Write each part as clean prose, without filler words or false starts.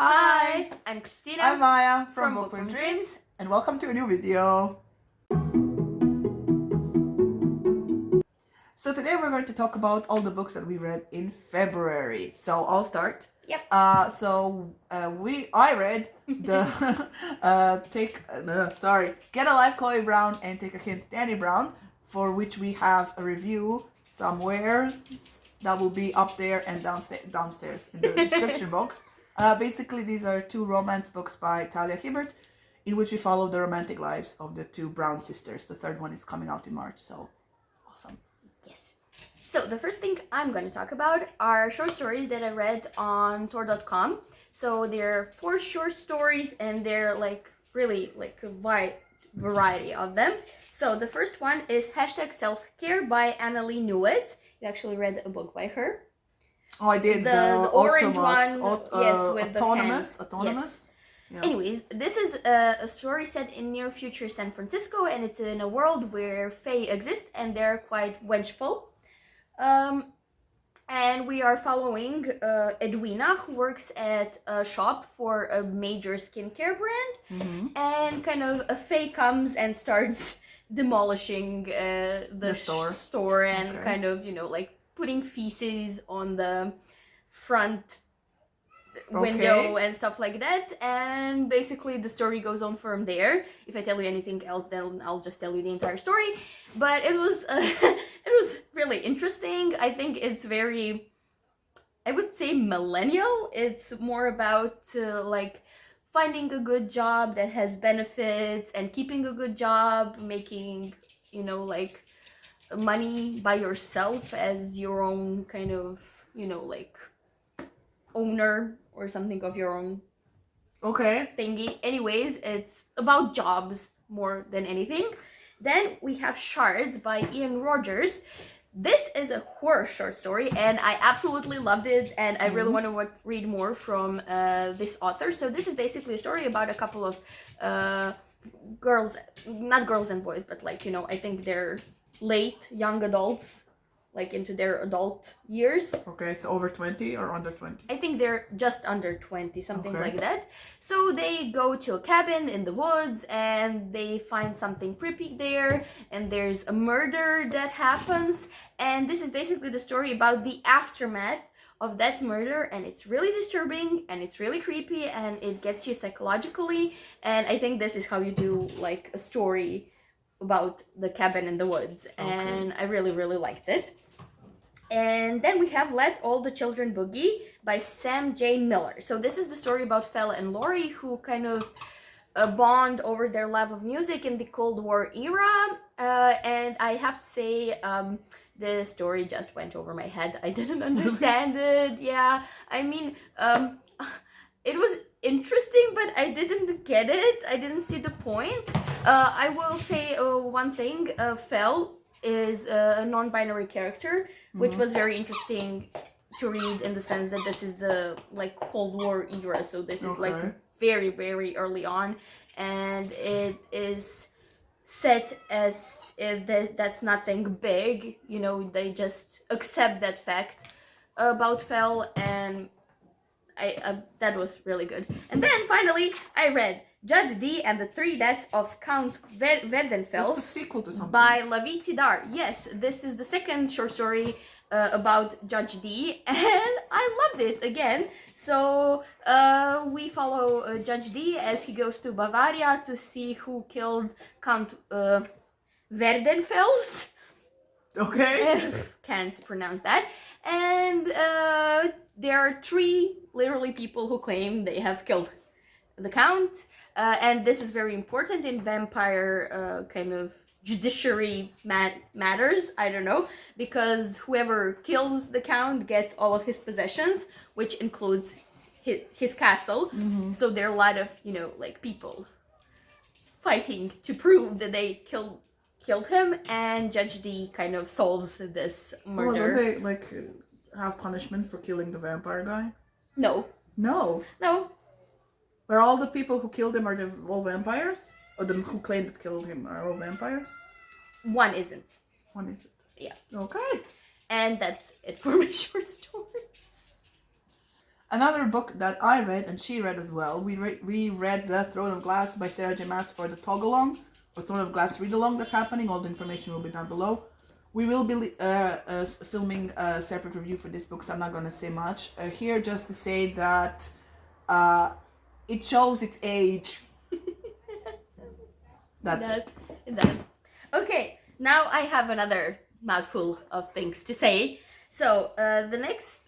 Hi, I'm Christina. I'm Maya from Bookworm Dreams, and welcome to a new video. So today we're going to talk about all the books that we read in February. So I'll start. Yep. I read the Get a Life Chloe Brown and Take a Hint Dani Brown, for which we have a review somewhere that will be up there and downstairs in the description box. Basically, these are two romance books by Talia Hibbert, in which we follow the romantic lives of the two Brown sisters. The third one is coming out in March, so awesome. Yes. So the first thing I'm going to talk about are short stories that I read on Tor.com. So there are 4 short stories, and they're really a wide variety of them. So the first one is #Self-Care by Annalie Newitz. You actually read a book by her. Oh, I did. The orange one, yes, with autonomous. the Autonomous. Yes. Yeah. Anyways, this is a story set in near future San Francisco, and it's in a world where fae exist and they're quite vengeful. And we are following Edwina, who works at a shop for a major skincare brand, and kind of a fae comes and starts demolishing the store and kind of, putting feces on the front window and stuff like that, and basically the story goes on from there. If I tell you anything else, then I'll just tell you the entire story. But it was it was really interesting. I think it's very, I would say, millennial. It's more about finding a good job that has benefits and keeping a good job, making money by yourself as your own kind of owner or something of your own thingy. Anyways, it's about jobs more than anything. Then we have Shards by Ian Rogers. This is a horror short story, and I absolutely loved it, and I really want to read more from this author. So this is basically a story about a couple of girls, not girls and boys, but I think they're late young adults, into their adult years. Okay, so over 20 or under 20? I think they're just under 20, something like that. So they go to a cabin in the woods and they find something creepy there, and there's a murder that happens, and this is basically the story about the aftermath of that murder, and it's really disturbing and it's really creepy and it gets you psychologically, and I think this is how you do a story about the cabin in the woods, and I really, really liked it. And then we have All the Children Boogie by Sam J. Miller. So this is the story about Fela and Lori, who kind of bond over their love of music in the Cold War era, and I have to say, the story just went over my head. I didn't understand it. Yeah, I mean, it was interesting, but I didn't get it. I didn't see the point. I will say one thing. Fel is a non-binary character, which was very interesting to read, in the sense that this is the Cold War era. So this is very, very early on, and it is set as if that's nothing big. They just accept that fact about Fel, and that was really good. And then finally I read Judge D and the 3 Deaths of Count Werdenfels. That's a sequel to something. By Lavi Tidar. Yes, this is the second short story about Judge D, and I loved it again. So we follow Judge D as he goes to Bavaria to see who killed Count Werdenfels. Okay. Can't pronounce that. And there are 3 literally people who claim they have killed the Count. And this is very important in vampire kind of judiciary matters. I don't know, because whoever kills the Count gets all of his possessions, which includes his castle. So there are a lot of people fighting to prove that they killed him, and Judge D kind of solves this murder. Don't they have punishment for killing the vampire guy? No. But all the people who killed him, are they all vampires? Or the who claimed to killed him are all vampires? One isn't. One isn't. Yeah. Okay. And that's it for my short stories. Another book that I read and she read as well. We read The Throne of Glass by Sarah J. Maas for the Tog-along or Throne of Glass read-along that's happening. All the information will be down below. We will be filming a separate review for this book, so I'm not going to say much. Here just to say that it shows its age. That's it. It does. Okay, now I have another mouthful of things to say. So the next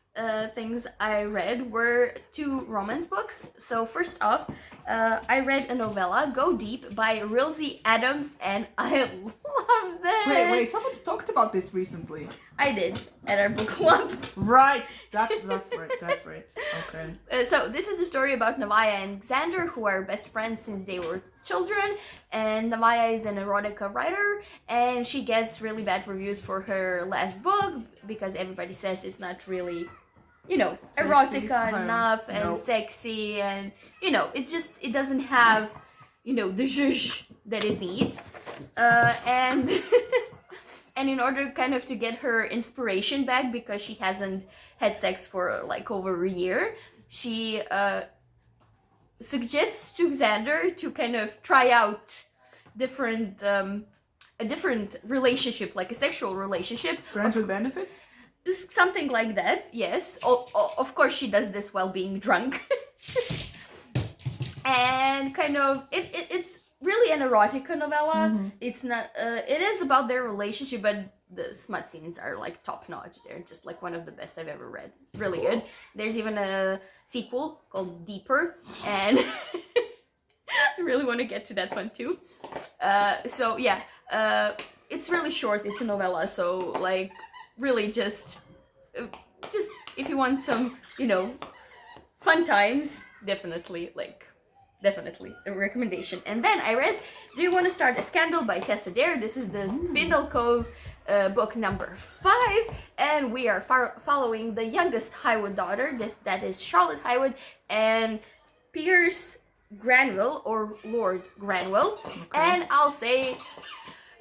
things I read were 2 romance books. So first off, I read a novella, Go Deep, by Readathons, and I love that. Wait, someone talked about this recently. I did, at our book club. Right, that's right. Okay. So this is a story about Navaya and Xander, who are best friends since they were children, and Navaya is an erotica writer, and she gets really bad reviews for her last book because everybody says it's not really, you know, Sexy. erotica enough and No. sexy, and you know, it doesn't have, you know, the zhuzh that it needs, and and in order kind of to get her inspiration back, because she hasn't had sex for like over a year, she suggests to Xander to kind of try out a different relationship, like a sexual relationship. Friends with benefits? Something like that, yes. Of course, she does this while being drunk. And kind of, it's really an erotica novella. Mm-hmm. It's not, it is about their relationship, but the smut scenes are like top notch. They're just like one of the best I've ever read. Really good. There's even a sequel called Deeper, and I really want to get to that one too. So yeah, it's really short. It's a novella, so like really just if you want some, you know, fun times, definitely a recommendation. And then I read Do You Want to Start a Scandal by Tessa Dare. This is the Spindle Cove book number 5, and we are following the youngest Highwood daughter, that is Charlotte Highwood, and Pierce Granville, or Lord Granville. Okay. And I'll say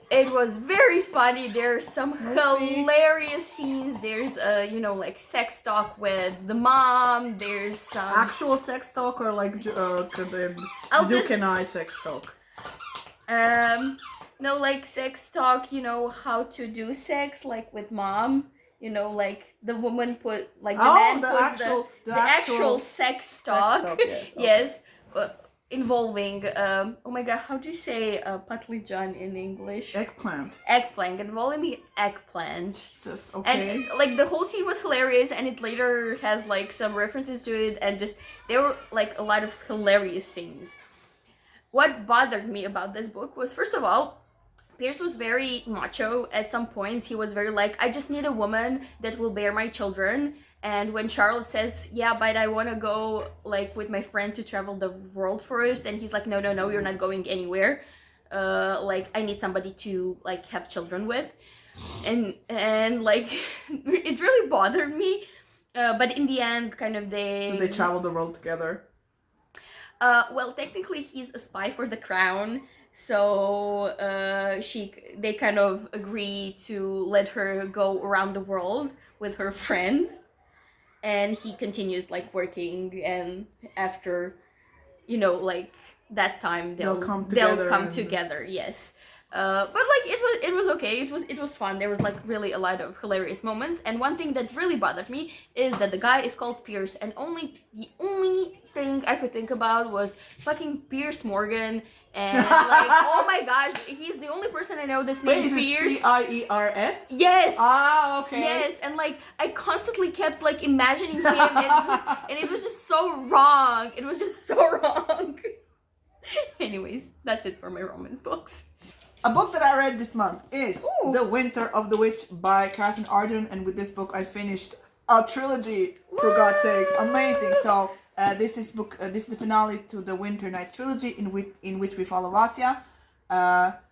it was very funny. There's some hilarious scenes. There's you know, like sex talk with the mom. There's some actual sex talk, or like Duke and I sex talk? No, like sex talk, you know, how to do sex, like with mom. You know, like the woman put, like the man puts the actual sex talk. Yes. Yes. Involving, oh my god, how do you say patlıcan in English? Eggplant. Involving eggplant. Jesus, okay. And like the whole scene was hilarious, and it later has like some references to it, and just there were like a lot of hilarious scenes. What bothered me about this book was, first of all, Pierce was very macho at some points. He was very like, I just need a woman that will bear my children. And when Charlotte says, yeah, but I want to go like with my friend to travel the world first, and he's like, no, you're not going anywhere. Like I need somebody to like have children with, and like it really bothered me. But in the end, kind of they travel the world together. Well, technically he's a spy for the crown, so they kind of agree to let her go around the world with her friend. And he continues like working, and after, you know, like that time they'll come together. Yes. But like it was okay. It was fun. There was like really a lot of hilarious moments. And one thing that really bothered me is that the guy is called Pierce, and the only thing I could think about was fucking Pierce Morgan. And like, oh my gosh, he's the only person I know that's named Pierce. Piers? Yes. Ah, okay. Yes, and like I constantly kept like imagining him, and it was just so wrong. It was just so wrong. Anyways, that's it for my romance books. A book that I read this month is The Winter of the Witch by Catherine Arden, and with this book I finished a trilogy, for God's sakes. Amazing. So this is the finale to the Winter Night trilogy, in which we follow Vasya,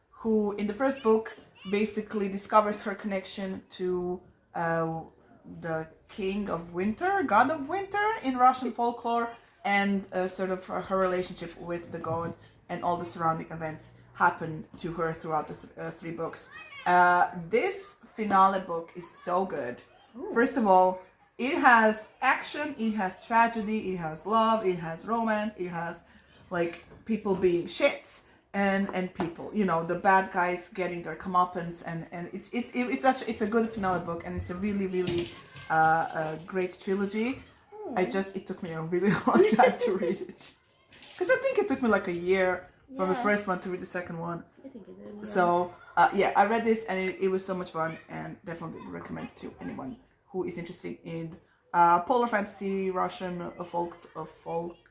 who in the first book basically discovers her connection to the King of Winter, God of Winter in Russian folklore, and sort of her relationship with the god, and all the surrounding events happen to her throughout the 3 books. This finale book is so good. First of all, it has action, it has tragedy, it has love, it has romance, it has like people being shits and people, you know, the bad guys getting their comeuppance, and it's a good finale book, and it's a really a great trilogy. It took me a really long time to read it, because I think it took me like a year from the first one to read the second one. I think it did. Yeah. So I read this, and it was so much fun, and definitely recommend it to anyone who is interested in polar fantasy, Russian folk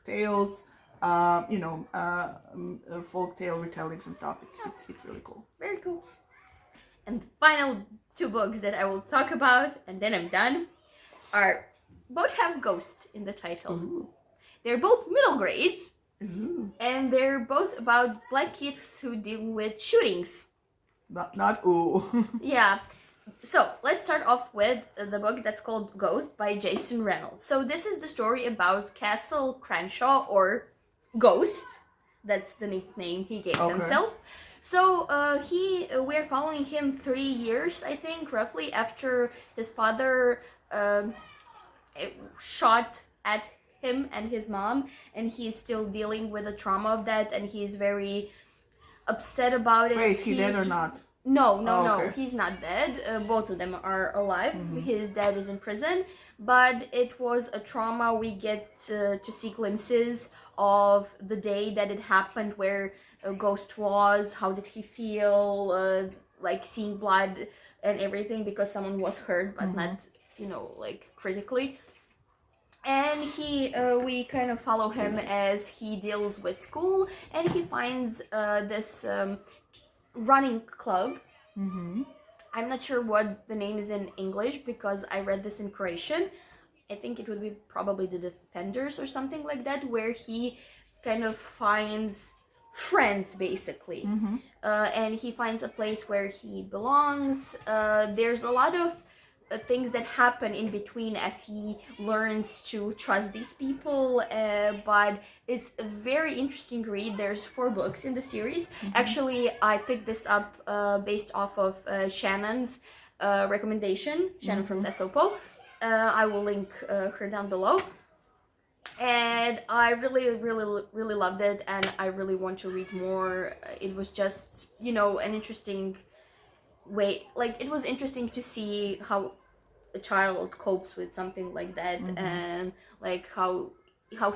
tales, folk tale retellings and stuff. It's really cool. Very cool. And the final two books that I will talk about, and then I'm done, are both have ghost in the title. Ooh. They're both middle grades. Ooh. And they're both about black kids who deal with shootings. Not ooh. Yeah. So let's start off with the book that's called Ghost by Jason Reynolds. So this is the story about Castle Cranshaw, or Ghost. That's the nickname he gave himself. So we're following him 3 years, I think, roughly, after his father shot at him and his mom, and he's still dealing with the trauma of that, and he's very upset about it. Wait, is he dead or not? No, okay. He's not dead. Both of them are alive. His dad is in prison, but it was a trauma. We get to see glimpses of the day that it happened, where a ghost was. How did he feel? Like seeing blood and everything, because someone was hurt, but not, like critically. And we kind of follow him as he deals with school, and he finds this running club. I'm not sure what the name is in English, because I read this in Croatian. I think it would be probably the Defenders or something like that, where he kind of finds friends, basically. And he finds a place where he belongs. There's a lot of things that happen in between as he learns to trust these people, but it's a very interesting read. There's 4 books in the series. Actually, I picked this up based off of Shannon's recommendation, Shannon from That's Oppo. I will link her down below. And I really loved it, and I really want to read more. It was just, an interesting way, like, it was interesting to see how a child copes with something like that, and like how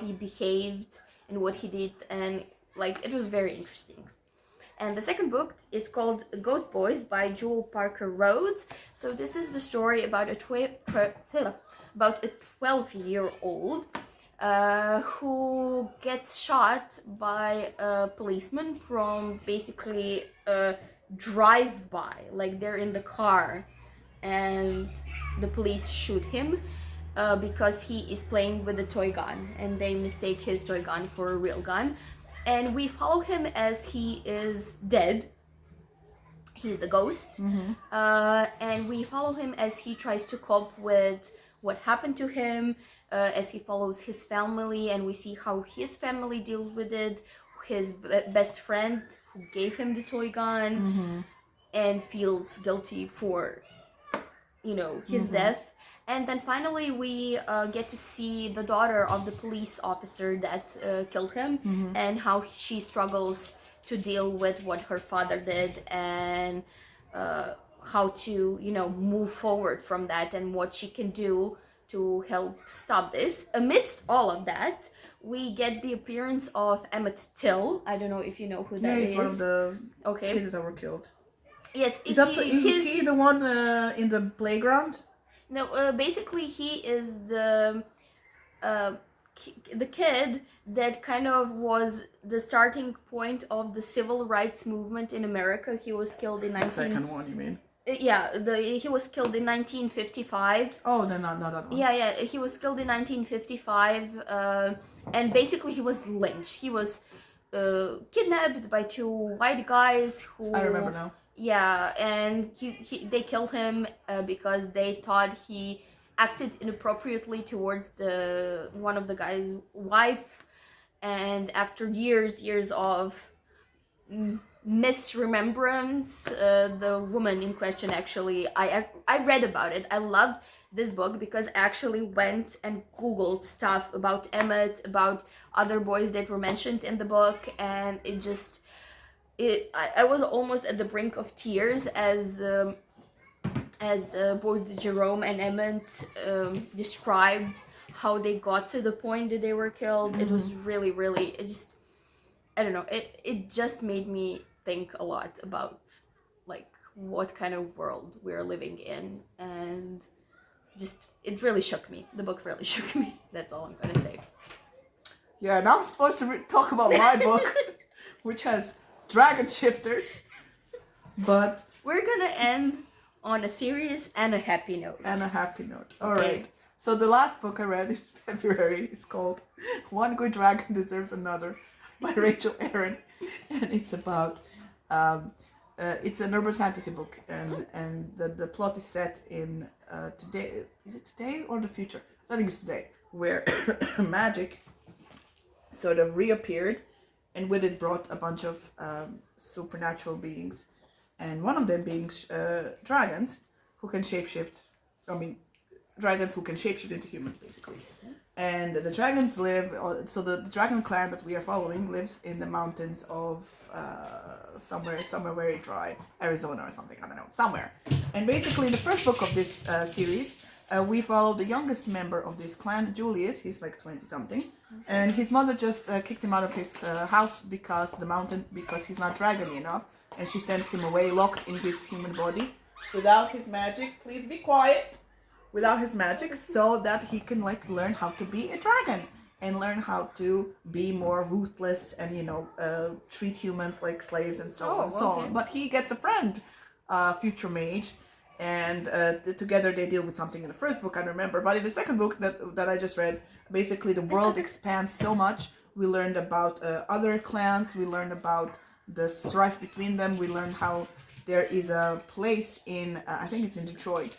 he behaved and what he did, and like it was very interesting. And the second book is called Ghost Boys by Jewel Parker Rhodes. So this is the story about a 12-year-old who gets shot by a policeman from basically a drive-by. Like, they're in the car and the police shoot him because he is playing with a toy gun, and they mistake his toy gun for a real gun. And we follow him as he is dead. He's a ghost. And we follow him as he tries to cope with what happened to him, as he follows his family, and we see how his family deals with it. His best friend who gave him the toy gun and feels guilty for, his death. And then finally we get to see the daughter of the police officer that killed him, and how she struggles to deal with what her father did, and how to, move forward from that, and what she can do to help stop this. Amidst all of that, we get the appearance of Emmett Till. I don't know if you know who that is. Yeah, he's one of the kids that were killed. Yes. Is he the one in the playground? No, basically he is the kid that kind of was the starting point of the civil rights movement in America. He was killed in The second one, you mean? He was killed in 1955. Oh, then not that one. Yeah, he was killed in 1955, and basically he was lynched. He was kidnapped by 2 white guys who... I remember now. Yeah, and they killed him because they thought he acted inappropriately towards one of the guy's wife, and after years of misremembrance, the woman in question, actually, I read about it. I loved this book because I actually went and Googled stuff about Emmett, about other boys that were mentioned in the book, and I was almost at the brink of tears as both Jerome and Emmett described how they got to the point that they were killed. It was really, really, I don't know, it just made me think a lot about like what kind of world we're living in, and just it really shook me. The book really shook me. That's all I'm gonna say. Yeah, now I'm supposed to talk about my book, which has dragon shifters, but we're gonna end on a serious and a happy note. All right. So the last book I read in February is called One Good Dragon Deserves Another by Rachel Aaron, and it's about it's an urban fantasy book, and the plot is set in today. Is it today or the future? I think it's today, where magic sort of reappeared, and with it brought a bunch of supernatural beings, and one of them being dragons who can shapeshift. I mean, dragons who can shapeshift into humans, basically. And the dragons live, so the dragon clan that we are following lives in the mountains of somewhere very dry, Arizona or something, I don't know, somewhere. And basically the first book of this series, we follow the youngest member of this clan, Julius. He's like 20 something, and his mother just kicked him out of his house because he's not dragony enough, and she sends him away locked in his human body without his magic. Please be quiet. Without his magic, so that he can like learn how to be a dragon and learn how to be more ruthless and treat humans like slaves and so on and so on. But he gets a friend, future mage, and together they deal with something in the first book, I remember. But in the second book that I just read, basically the world expands so much. We learned about other clans. We learned about the strife between them. We learned how there is a place in I think it's in Detroit,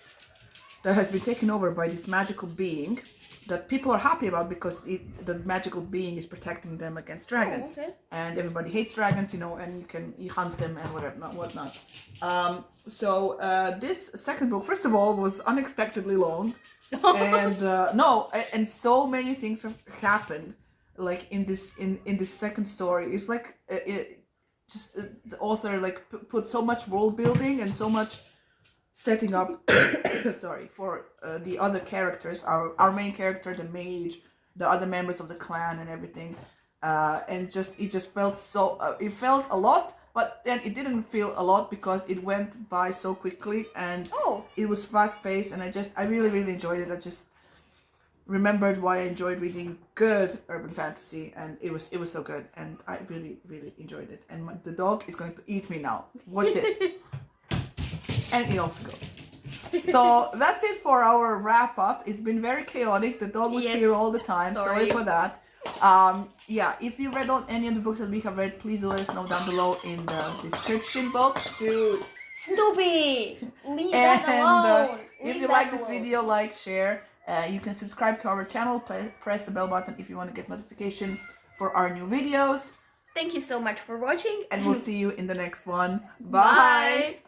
that has been taken over by this magical being that people are happy about because the magical being is protecting them against dragons. And everybody hates dragons, and you hunt them and whatnot. So this second book, first of all, was unexpectedly long. And so many things have happened, like in this second story. It's like the author like put so much world building and so much setting up for the other characters, our main character, the mage, the other members of the clan and everything, and it just felt so it felt a lot, but then it didn't feel a lot because it went by so quickly, and it was fast paced, and I really, really enjoyed it. I just remembered why I enjoyed reading good urban fantasy, and it was so good, and I really, really enjoyed it. And the dog is going to eat me now. Watch this. And it off goes. So that's it for our wrap up. It's been very chaotic. The dog was here all the time. Sorry for that. If you read any of the books that we have read, please let us know down below in the description box. Dude, stupid! Leave that alone. If you like this video, like, share. You can subscribe to our channel. Press the bell button if you want to get notifications for our new videos. Thank you so much for watching. And we'll see you in the next one. Bye.